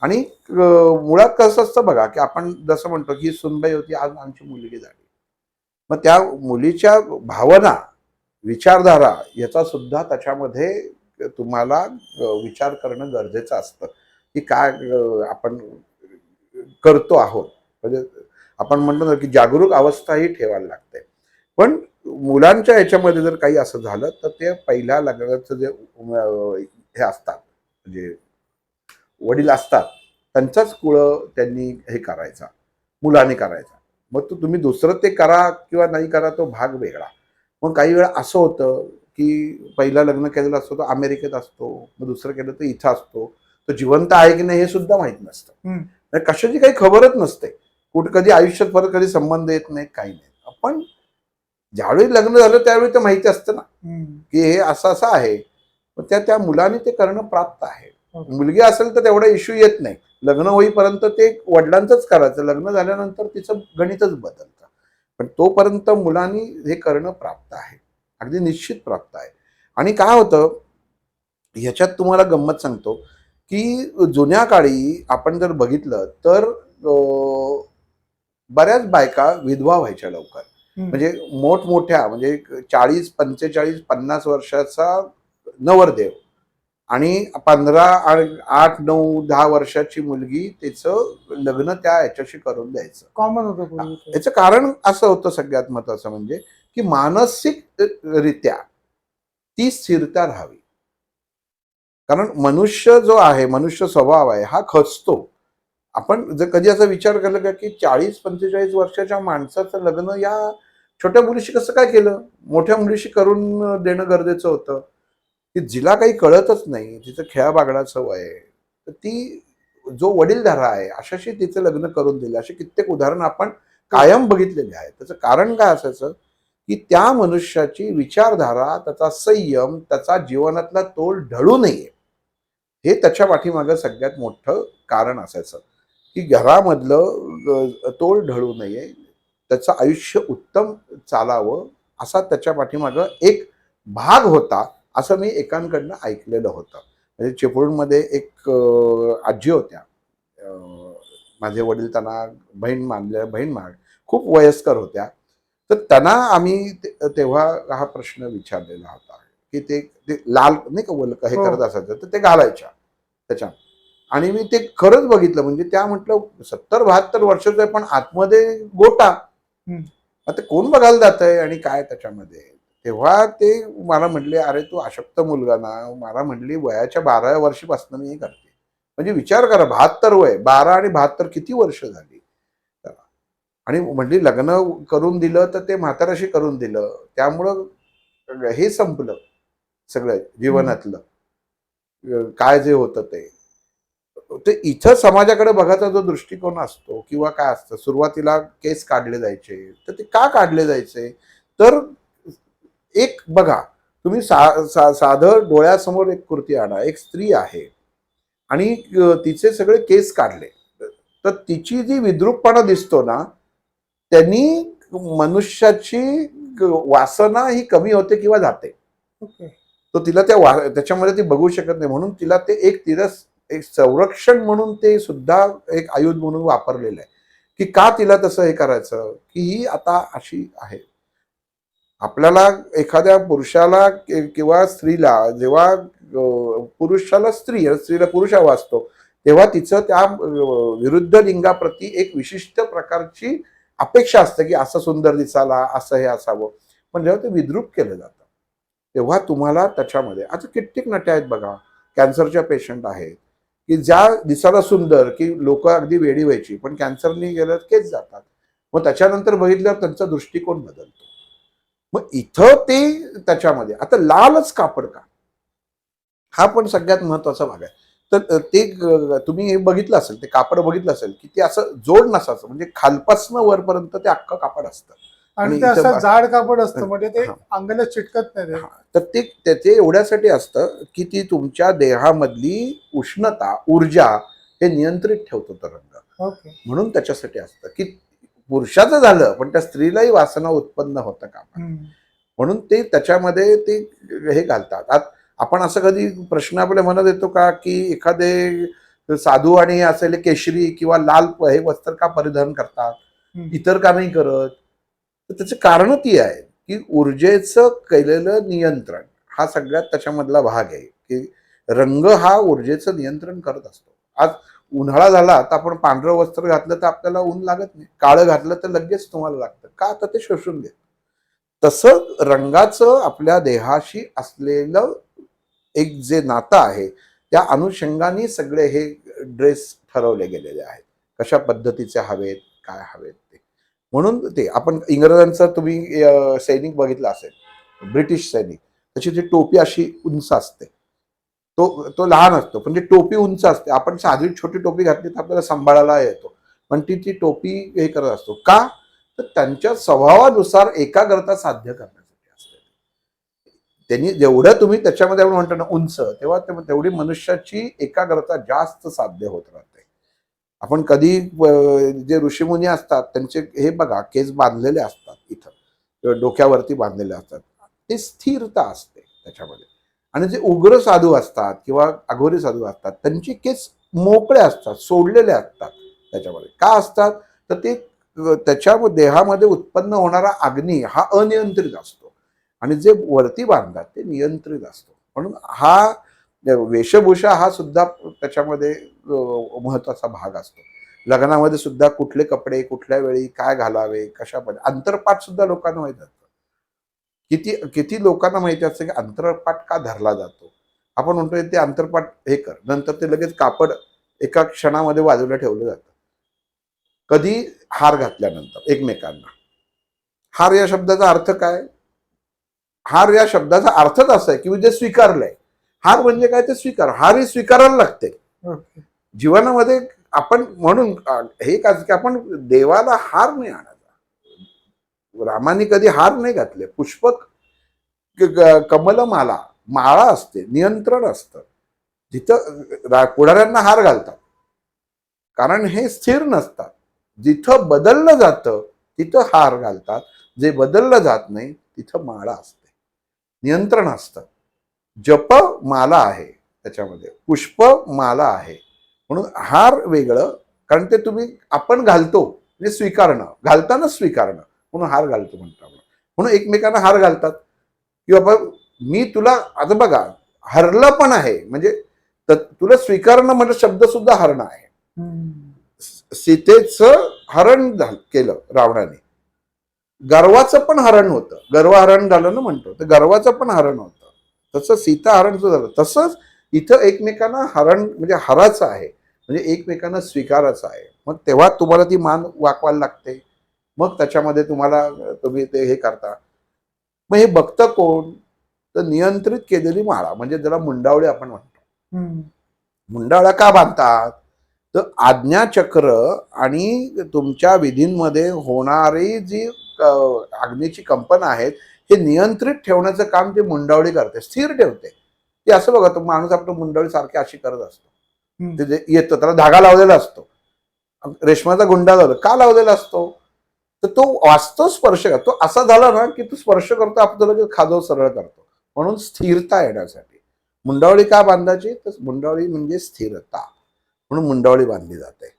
आणि मुळात कसं असतं बघा, की आपण जसं म्हणतो की सुनबाई होती, आज आमची मुलगी झाली. मग त्या मुलीच्या भावना, विचारधारा याचा सुद्धा त्याच्यामध्ये तुम्हाला विचार करणं गरजेचं असतं, की काय आपण करतो आहोत. म्हणजे आपण म्हणतो ना, की जागरूक अवस्था ही ठेवायला लागते. पण मुलांच्या ह्याच्यामध्ये जर काही असं झालं, तर ते पहिल्या लग्नाचं जे हे असतात, म्हणजे वडील असतात, त्यांचाच कुळं त्यांनी हे करायचा, मुलाने करायचा. मग तुम्ही दुसरं ते करा किंवा नाही करा, तो भाग वेगळा. मग काही वेळा असं होतं, की पहिलं लग्न केलेलं असतो तो अमेरिकेत असतो, मग दुसरं केलं तर इथं असतो. तो जिवंत आहे की नाही हे सुद्धा माहित नसतं. म्हणजे कशाची काही खबरच नसते. कुठं कधी आयुष्यात परत कधी संबंध येत नाही, काही नाही. आपण ज्यावेळी लग्न झालं त्यावेळी तर माहिती असतं ना, की हे असं असं आहे. मग त्या मुलाने ते करणं प्राप्त आहे. मुलगी असेल तर तेवढा इश्यू येत नाही. लग्न होईपर्यंत ते वडिलांचंच करायचं. लग्न झाल्यानंतर तिचं गणितच बदलतं. पण तोपर्यंत मुलांनी हे करणं प्राप्त आहे. अगदी निश्चित प्राप्त आहे. आणि काय होतं, ह्याच्यात तुम्हाला गंमत सांगतो, की जुन्या काळी आपण जर बघितलं तर बऱ्याच बायका विधवा व्हायच्या लवकर. म्हणजे मोठमोठ्या, म्हणजे 40, 45, 50 वर्षाचा नवरदेव आणि 15 आणि 8, 9, 10 वर्षाची मुलगी, त्याचं लग्न त्या ह्याच्याशी करून द्यायचं. कॉमन होतं. याचं कारण असं होतं सगळ्यात महत्वाचं म्हणजे, की मानसिक रित्या ती स्थिरता राहावी. कारण मनुष्य जो आहे, मनुष्य स्वभाव आहे हा खचतो. आपण जर कधी असा विचार केला का, की 40-45 वर्षाच्या माणसाचं लग्न या छोट्या मुलीशी कसं काय केलं? मोठ्या मुलीशी करून देणं गरजेचं होतं. की जिला काही कळतच नाही, तिचं खेळाबागडाचं वय आहे, तर ती जो वडीलधारा आहे अशाशी तिचं लग्न करून दिलं. असे कित्येक उदाहरण आपण कायम बघितलेले आहेत. त्याचं कारण काय असायचं, की त्या मनुष्याची विचारधारा, त्याचा संयम, त्याचा जीवनातला तोल ढळू नये, हे त्याच्या पाठीमागं सगळ्यात मोठं कारण असायचं. की घरामधलं तोल ढळू नये, त्याचं आयुष्य उत्तम चालावं, असा त्याच्या पाठीमागं एक भाग होता, असं मी एकांकडनं ऐकलेलं होतं. म्हणजे चिपळूणमध्ये एक आजी होत्या. माझे वडील त्यांना बहीण मान खूप वयस्कर होत्या. तर त्यांना आम्ही तेव्हा हा प्रश्न विचारलेला होता, की ते ते लाल नाही का वल्क हे करत असायचं, तर ते घालायच्या त्याच्या. आणि मी ते खरंच बघितलं. म्हणजे त्या म्हटलं 70-72 वर्षाचं आहे, पण आतमध्ये गोटा. आता कोण बघायला जात आहे आणि काय त्याच्यामध्ये. तेव्हा ते मला म्हटले, अरे तू अशक्त मुलगा ना. मला म्हटली वयाच्या 12व्या वर्षीपासून मी हे करते. म्हणजे विचार करा, 72 वय, 12 आणि 72 किती वर्ष झाली. आणि म्हटली लग्न करून दिलं तर ते म्हाताराशी करून दिलं, त्यामुळं हे संपलं सगळं जीवनातलं काय जे होतं ते. ते इथं समाजाकडे बघायचा जो दृष्टिकोन असतो किंवा काय असतं, सुरुवातीला केस काढले जायचे, तर ते का काढले जायचे, तर एक बघा तुम्ही साधं डोळ्यासमोर एक कृती आणा, एक स्त्री आहे आणि तिचे सगळे केस काढले, तर तिची जी विद्रूपपणा दिसतो ना, त्यांनी मनुष्याची वासना ही कमी होते किंवा जाते. तो तिला त्याच्यामध्ये ती बघू शकत नाही, म्हणून तिला ते एक संरक्षण म्हणून ते सुद्धा एक आयुध म्हणून वापरलेलं आहे, की का तिला तसं हे करायचं, की ही आता अशी आहे. आपल्याला एखाद्या पुरुषाला किंवा स्त्रीला जेव्हा पुरुषाला स्त्रीला पुरुष हवा असतो, तेव्हा तिचं त्या विरुद्ध लिंगाप्रती एक विशिष्ट प्रकारची अपेक्षा असते, की असं सुंदर दिसायला, असं हे असावं. पण जेव्हा ते विद्रूप केलं जातं, तेव्हा तुम्हाला त्याच्यामध्ये आता कित्येक नट्या आहेत बघा, कॅन्सरच्या पेशंट आहेत, की ज्या दिसायला सुंदर, की लोक अगदी वेडी व्हायची, पण कॅन्सरनी गेलं केस जातात. मग त्याच्यानंतर बघितल्यावर त्यांचा दृष्टिकोन बदलतो. मग इथं ते त्याच्यामध्ये आता लालच कापड का, हा पण सगळ्यात महत्वाचा भाग आहे. तर ते तुम्ही हे बघितलं असेल, ते कापड बघितलं असेल, की ते असं जोड नसायचं, म्हणजे खालपासनं वरपर्यंत ते अख्खं कापड असतं. आणि ते असं जाड कापड असतं, म्हणजे ते अंगाला चिटकत नाही. तर ते त्याचे एवढ्यासाठी असतं, की ती तुमच्या देहामधली उष्णता, ऊर्जा हे नियंत्रित ठेवतो तो रंग. ओके. म्हणून त्याच्यासाठी असतं की पुरुषाचं झालं पण त्या स्त्रीलाही वासना उत्पन्न होतं कामा नये. म्हणून ते त्याच्यामध्ये ते हे घालतात. आपण असं कधी प्रश्न आपल्या मनात येतो का की एखादे साधू आणि असेल केशरी किंवा लाल हे वस्त्र का परिधान करतात, इतर का नाही करत? तर त्याची कारण ती आहे की ऊर्जेचं केलेलं नियंत्रण हा सगळ्यात त्याच्यामधला भाग आहे की रंग हा ऊर्जेचं नियंत्रण करत असतो. आज उन्हाळा झाला तर आपण पांढरं वस्त्र घातलं तर आपल्याला ऊन लागत नाही, काळं घातलं तर लगेच तुम्हाला लागतं का? तर ते शोषून घेत. तसं रंगाचं आपल्या देहाशी असलेलं एक जे नातं आहे त्या अनुषंगाने सगळे हे ड्रेस ठरवले गेलेले आहेत, कशा पद्धतीचे हवेत, काय हवेत ते. म्हणून ते आपण इंग्रजांचं तुम्ही सैनिक बघितला असेल, ब्रिटिश सैनिक, त्याची जी टोपी अशी उंच असते, तो तो लहान असतो पण ती टोपी उंच असते. आपण साधी छोटी टोपी घातली तर आपल्याला सांभाळायला येतो, पण ती टोपी हे करत असतो का? तर त्यांच्या स्वभावानुसार एकाग्रता साध्य करण्यासाठी असते. त्यांनी जेवढं तुम्ही त्याच्यामध्ये आपण म्हणतो ना उंच, तेव्हा तेवढी मनुष्याची एकाग्रता जास्त साध्य होत राहते. आपण कधी जे ऋषीमुनी असतात त्यांचे हे बघा केस बांधलेले असतात, इथं डोक्यावरती बांधलेले असतात, ते स्थिरता असते त्याच्यामध्ये. आणि जे उग्र साधू असतात किंवा अघोरी साधू असतात त्यांचे केस मोकळे असतात, सोडलेले असतात. त्याच्यामध्ये का असतात? तर ते त्याच्या देहामध्ये उत्पन्न होणारा अग्नी हा अनियंत्रित असतो आणि जे वरती बांधतात ते नियंत्रित असतो. म्हणून हा वेशभूषा हा सुद्धा त्याच्यामध्ये महत्वाचा भाग असतो. लग्नामध्ये सुद्धा कुठले कपडे कुठल्या वेळी काय घालावे, कशा पद्धती, अंतरपाठ सुद्धा लोकांना माहित असतं. किती किती लोकांना माहिती असतं की अंतरपाठ का धरला जातो. आपण म्हणतो ते अंतरपाठ हे कर, नंतर ते लगेच कापड एका क्षणामध्ये बाजूला ठेवलं जातं. कधी? हार घातल्यानंतर एकमेकांना. हार या शब्दाचा अर्थ काय? हार या शब्दाचा अर्थच असा आहे की जे स्वीकारलंय. हार म्हणजे काय? ते स्वीकार. हार ही स्वीकारायला लागते जीवनामध्ये. आपण म्हणून हे का की आपण देवाला हार नाही आणायचा. रामाने कधी हार नाही घातले. पुष्पक कमलमाला माळा असते, नियंत्रण असतं. जिथं पुढाऱ्यांना हार घालतात कारण हे स्थिर नसतात. जिथं बदललं जातं तिथं हार घालतात, जे बदललं जात नाही तिथं माळा असते, नियंत्रण असतं. जप माला आहे त्याच्यामध्ये, पुष्प माला आहे. म्हणून हार वेगळं, कारण ते तुम्ही आपण घालतो म्हणजे स्वीकारणं, घालताना स्वीकारणं, म्हणून हार घालतो म्हणतो आपण. म्हणून एकमेकांना हार घालतात किंवा बाबा मी तुला, आता बघा हरलं पण आहे म्हणजे तुला स्वीकारणं म्हणजे शब्द सुद्धा हरणं आहे. सीतेचं हरण केलं रावणाने, गर्वाचं पण हरण होतं, गर्वहरण झालं ना म्हणतो, तर गर्वाचं पण हरण होतं. तसं सीता हरण सुद्धा झालं. तसंच इथं एकमेकांना हरण म्हणजे हराचं आहे, म्हणजे एकमेकांना स्वीकारायचं आहे. मग तेव्हा तुम्हाला ती मान वाकवायला लागते, मग त्याच्यामध्ये तुम्ही ते हे करता. मग हे बघतं कोण? तर नियंत्रित केलेली माळा, म्हणजे ज्याला मुंडावळी आपण म्हणतो. मुंडावळ्या का बांधतात? तर आज्ञाचक्र आणि तुमच्या विधींमध्ये होणारी जी अग्नीची कंपन आहेत हे नियंत्रित ठेवण्याचं काम ते मुंडावळी करते, स्थिर ठेवते. ते असं बघा, तो माणूस आपलं मुंडावळी सारखी अशी करत असतो, ते येतो, त्याला धागा लावलेला असतो, रेशमाचा गुंडा लावला का लावलेला असतो? तर तो वास्तव स्पर्श करतो. तो असा झाला ना की तो स्पर्श करतो, आपल्याला खाजव सरळ करतो. म्हणून स्थिरता येण्यासाठी मुंडावळी का बांधायची? तर मुंडावळी म्हणजे स्थिरता, म्हणून मुंडावळी बांधली जाते.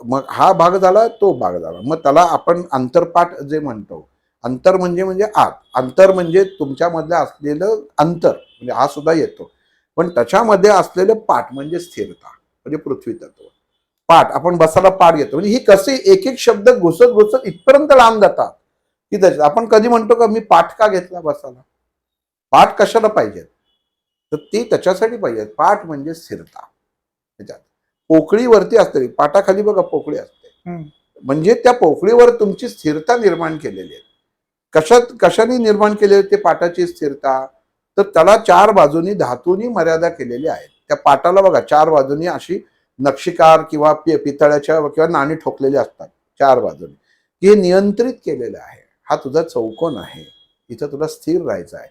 मग हा भाग झाला, तो भाग झाला. मग त्याला आपण अंतरपाठ जे म्हणतो. अंतर म्हणजे आत, अंतर म्हणजे तुमच्यामधलं असलेलं अंतर, म्हणजे हा सुद्धा येतो. पण त्याच्यामध्ये असलेलं पाठ म्हणजे स्थिरता, म्हणजे पृथ्वी तत्व. पाठ, आपण बसायला पाठ घेतो, म्हणजे ही कसे एक एक शब्द घुसत घुसत इथपर्यंत लांब जातात की त्याच्यात आपण कधी म्हणतो का मी पाठ का घेतला बसायला? पाठ कशाला पाहिजेत? तर ती त्याच्यासाठी पाहिजे. पाठ म्हणजे स्थिरता. त्याच्यात पोकळीवरती असते, पाटाखाली बघा पोकळी असते, म्हणजे त्या पोकळीवर तुमची स्थिरता निर्माण केलेली आहे. कशाने निर्माण केलेली ते पाटाची स्थिरता? तर त्याला चार बाजूनी धातूनी मर्यादा केलेली आहे. त्या पाटाला बघा चार बाजूनी अशी नक्षीकार किंवा पितळ्याच्या किंवा नाणी ठोकलेली असतात चार बाजूनी, हे नियंत्रित केलेलं आहे. हा तुझा चौकोन आहे, इथं तुला स्थिर राहायचं आहे,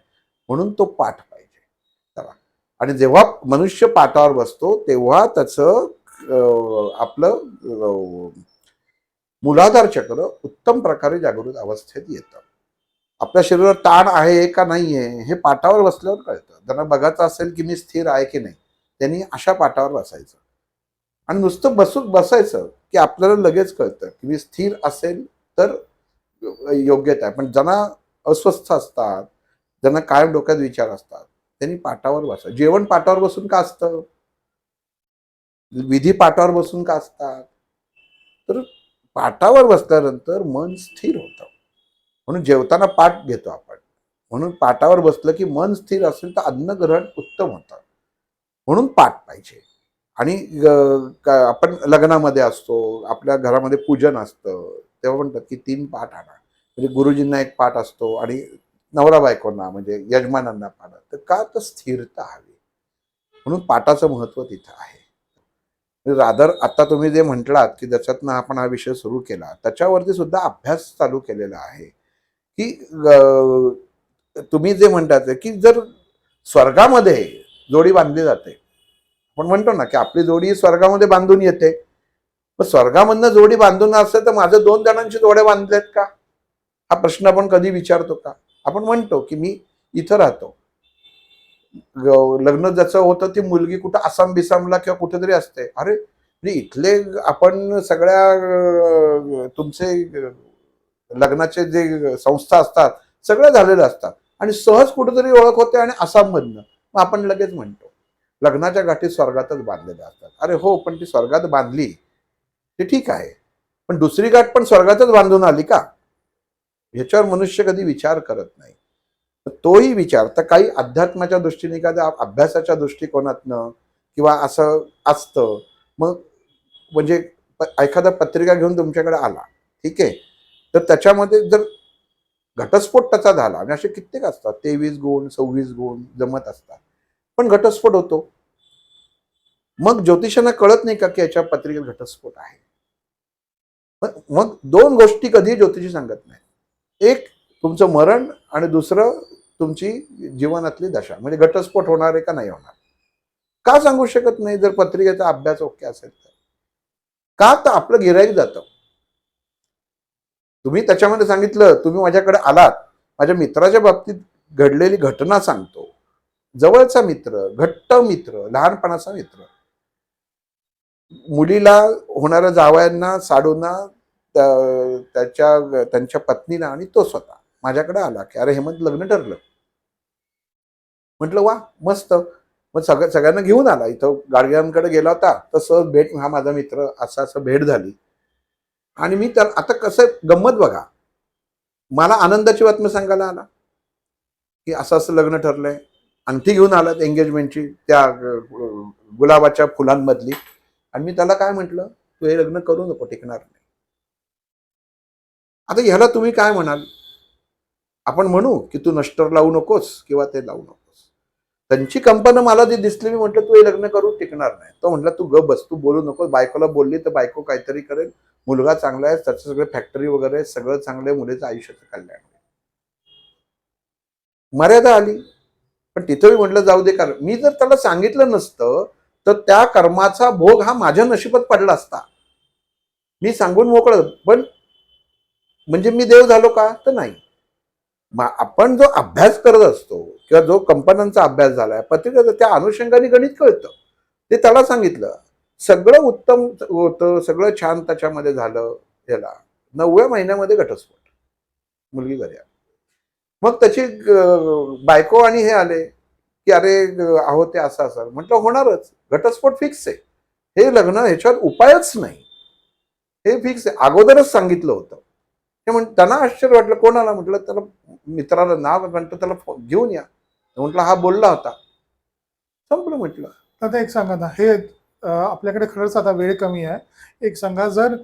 म्हणून तो पाठ पाहिजे. आणि जेव्हा मनुष्य पाटावर बसतो तेव्हा त्याचं आपलं मूलाधार चक्र उत्तम प्रकारे जागृत अवस्थेत येतं. आपल्या शरीरावर ताण आहे का नाहीये हे पाटावर बसल्यावर कळतं. त्यांना बघायचं असेल की मी स्थिर आहे की नाही, त्यांनी अशा पाटावर बसायचं आणि नुसतं बसायचं की आपल्याला लगेच कळतं की मी स्थिर असेल तर योग्यता आहे. पण ज्यांना अस्वस्थ असतात, ज्यांना कायम डोक्यात विचार असतात, त्यांनी पाटावर बसा. जेवण पाटावर बसून का असतं? विधी पाटावर बसून का असतात? तर पाटावर बसल्यानंतर मन स्थिर होतं. म्हणून जेवताना पाठ घेतो आपण. म्हणून पाटावर बसलं की मन स्थिर असेल तर अन्नग्रहण उत्तम होतं. म्हणून पाठ पाहिजे. आणि आपण लग्नामध्ये असतो, आपल्या घरामध्ये पूजन असतं, तेव्हा म्हणतात की 3 पाट आणा. म्हणजे गुरुजींना एक पाठ असतो आणि नवरा बायकोंना म्हणजे यजमानांना पाठ. तर का? तर स्थिरता हवी. म्हणून पाठाचं महत्व तिथं आहे. रादर आता तुम्ही जे म्हटलात की ज्याच्यातनं आपण हा विषय सुरू केला, त्याच्यावरती सुद्धा अभ्यास चालू केलेला आहे की तुम्ही जे म्हणतात की जर स्वर्गामध्ये जोडी बांधली जाते, आपण म्हणतो ना की आपली जोडी स्वर्गामध्ये बांधून येते, मग स्वर्गामधनं जोडी बांधून असते तर माझं 2 जणांची जोड्या बांधल्यात का? हा प्रश्न आपण कधी विचारतो का? आपण म्हणतो की मी इथं राहतो, लग्न ज्याचं होतं ती मुलगी कुठं आसाम बिसामला किंवा कुठेतरी असते. अरे म्हणजे इथले आपण सगळ्या तुमचे लग्नाचे जे संस्था असतात सगळं झालेलं असतात आणि सहज कुठेतरी ओळख होते आणि आसाममधनं मग आपण लगेच म्हणतो लग्नाच्या गाठी स्वर्गातच बांधलेल्या असतात. अरे हो, पण ती स्वर्गात बांधली ते ठीक आहे, पण दुसरी गाठ पण स्वर्गातच बांधून आली का? ह्याच्यावर मनुष्य कधी विचार करत नाही. तोही विचार तर काही अध्यात्माच्या दृष्टीने एखाद्या अभ्यासाच्या दृष्टिकोनातनं किंवा असं असतं. मग म्हणजे एखादा पत्रिका घेऊन तुमच्याकडे आला, ठीक आहे, तर त्याच्यामध्ये जर घटस्फोट त्याचा झाला आणि असे कित्येक असतात 23 गुण 26 गुण जमत असतात, पण घटस्फोट होतो. मग ज्योतिषांना कळत नाही का की याच्या पत्रिकेत घटस्फोट आहे? मग 2 गोष्टी कधी ज्योतिषी सांगत नाही. एक तुमचं मरण आणि दुसरं तुमची जीवनातली दशा, म्हणजे घटस्फोट होणार आहे का नाही होणार. का सांगू शकत नाही जर पत्रिकेचा अभ्यास ओके असेल तर? का? तर आपलं गिऱ्हाईक जातं. तुम्ही त्याच्यामध्ये सांगितलं, तुम्ही माझ्याकडे आलात, माझ्या मित्राच्या बाबतीत घडलेली घटना सांगतो. जवळचा मित्र, घट्ट मित्र, लहानपणाचा मित्र. मुलीला होणाऱ्या जावयांना, साडूंना, त्यांच्या पत्नीला आणि तो स्वतः माझ्याकडे आला की अरे हेमंत लग्न ठरलं. म्हटलं वा मस्त. मग सगळ्यांना घेऊन आला. इथं गाडग्यांकडे गेला होता तर सहज भेट, हा माझा मित्र, असं असं भेट झाली. आणि मी तर आता कसं गंमत बघा, मला आनंदाची बातमी सांगायला आला की असं असं लग्न ठरलंय. अंगठी घेऊन आलात एंगेजमेंटची त्या गुलाबाच्या फुलांमधली. आणि मी त्याला काय म्हटलं, तू हे लग्न करू नको, टिकणार नाही. आता ह्याला तुम्ही काय म्हणाल? आपण म्हणू की तू नष्टर लावू नकोस किंवा ते लावू नकोस. त्यांची कंपनी मला जी दिसली, मी म्हटलं तू हे लग्न करू, टिकणार नाही. तो म्हटलं तू गप बस, तू बोलू नकोस. बायकोला बोलली तर बायको काहीतरी करेल. मुलगा चांगला आहे, त्याचं सगळं फॅक्टरी वगैरे सगळं चांगलं आहे, मुलीचं आयुष्याचं कल्याण होईल. मर्यादा आली. पण तिथंही म्हटलं जाऊ दे, कारण मी जर त्याला सांगितलं नसतं तर त्या कर्माचा भोग हा माझ्या नशिबात पडला असता. मी सांगून मोकळं, पण म्हणजे मी देव झालो का? तर नाही. आपण जो अभ्यास करत असतो किंवा जो कंपन्यांचा अभ्यास झालाय, पत्रिकेचा, त्या अनुषंगाने गणित कळतं. ते त्याला सांगितलं, सगळं उत्तम होतं, सगळं छान त्याच्यामध्ये झालं. ह्याला 9व्या महिन्यामध्ये घटस्फोट, मुलगी घरी आली. मग त्याची बायको आणि हे आले की अरे अहो ते असं असं. म्हटलं होणारच, घटस्फोट फिक्स आहे. हे लग्न, ह्याच्यावर उपायच नाही, हे फिक्स आहे, अगोदरच सांगितलं होतं. हे त्यांना आश्चर्य वाटलं. कोणाला? म्हटलं त्याला, मित्राला नाव म्हणतो, त्याला घेऊन या. म्हटलं हा बोलला होता, संपलं म्हटलं. आता एक सांगा ना, हे आपल्याकडे खरंच आता वेळ कमी आहे. एक सांगा, जर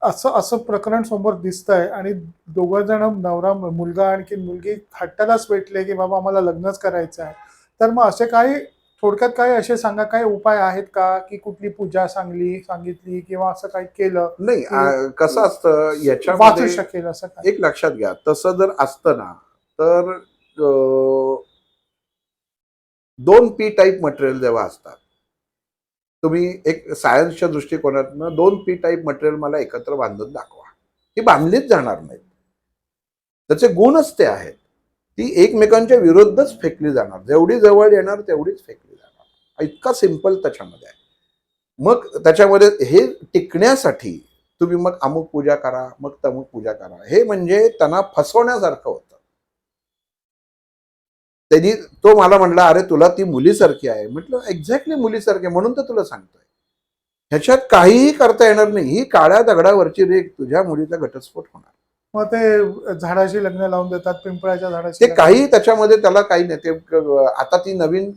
असं असं प्रकरण समोर दिसतंय आणि दोघं जण, नवरा मुलगा आणखी मुलगी हट्टालाच भेटले की बाबा आम्हाला लग्नच करायचं आहे, तर मग असे काही थोडक्यात काही असे सांगा, काही उपाय आहेत का की कुठली पूजा सांगितली किंवा असं काही केलं नाही, की कसं असतं वाचू याच्यामध्ये, शकेल असं काय? एक लक्षात घ्या, तसं जर असतं ना तर 2 पी टाईप मटेरियल जेव्हा असतात, तुम्ही एक सायन्सच्या दृष्टिकोनातनं 2 p टाईप मटेरियल मला एकत्र बांधून दाखवा. ती बांधलीच जाणार नाहीत. त्याचे गुणच ते आहेत. ती एकमेकांच्या विरुद्धच फेकली जाणार. जेवढी जवळ येणार तेवढीच फेकली जाणार. इतका सिंपल त्याच्यामध्ये आहे. मग त्याच्यामध्ये हे टिकण्यासाठी तुम्ही मग अमुक पूजा करा, मग तमुक पूजा करा. हे म्हणजे त्यांना फसवण्यासारखं होतं. त्यांनी तो मला म्हणला, "अरे तुला ती मुलीसारखी आहे." म्हटलं, "एक्झॅक्टली मुलीसारखी आहे, म्हणून तर तुला सांगतोय. ह्याच्यात काहीही करता येणार नाही. ही काळ्या दगडावरची रेघ तुझ्या मुलीचा घटस्फोट होणार." मग ते झाडाशी लग्न लावून देतात, पिंपळाच्या झाडाशी ते काही त्याच्यामध्ये त्याला काही नाही. ते आता ती नवीन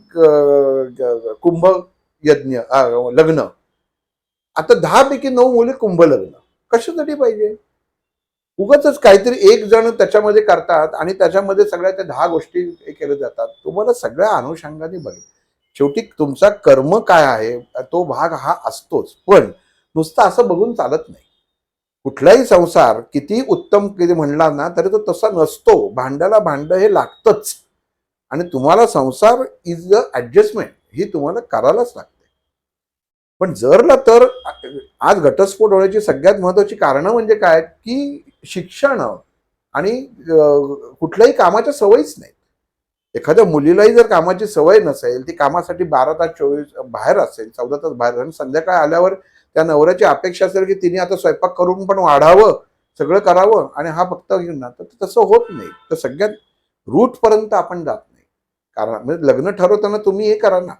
कुंभ यज्ञ लग्न. आता 10 पैकी 9 मुली कुंभ लग्न. कशासाठी पाहिजे? उगाचच काहीतरी एक जण त्याच्यामध्ये करतात आणि त्याच्यामध्ये सगळ्या त्या 10 गोष्टी हे केल्या जातात. तुम्हाला सगळ्या अनुषंगाने बघेल. शेवटी तुमचा कर्म काय आहे तो भाग हा असतोच. पण नुसतं असं बघून चालत नाही. कुठलाही संसार किती उत्तम किती म्हणला ना तरी तो तसा नसतो. भांड्याला भांड हे लागतंच. आणि तुम्हाला संसार इज द ऍडजस्टमेंट ही तुम्हाला करायलाच लागते. पण जरला तर आज घटस्फोट होण्याची सगळ्यात महत्वाची कारणं म्हणजे काय की शिक्षण आणि कुठल्याही कामाच्या सवयीच नाही. एखाद्या मुलीलाही जर कामाची सवय नसेल, ती कामासाठी 12 तास 24 बाहेर असेल, 14 तास बाहेर, आणि संध्याकाळी आल्यावर त्या नवऱ्याची अपेक्षा असेल की तिने आता स्वयंपाक करून पण वाढावं, सगळं करावं आणि हा फक्त घेऊन ना, तर तसं होत नाही. तर सगळ्यात रूट पर्यंत आपण जात नाही. कारण म्हणजे लग्न ठरवताना तुम्ही हे करा ना,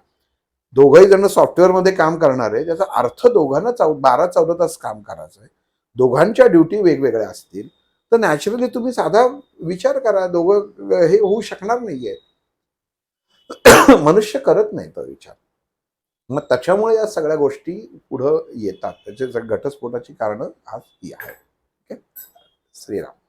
दोघंही जण सॉफ्टवेअरमध्ये काम करणार आहे, त्याचा अर्थ दोघांना 12-14 तास काम करायचं आहे. दोघांच्या ड्युटी वेगवेगळ्या असतील, तर नॅचरली तुम्ही साधा विचार करा, दोघं हे होऊ शकणार नाहीये. मनुष्य करत नाही तो विचार. मग त्याच्यामुळे या सगळ्या गोष्टी पुढं येतात. त्याचे घटस्फोटाची कारणं आज ही आहेत. श्रीराम.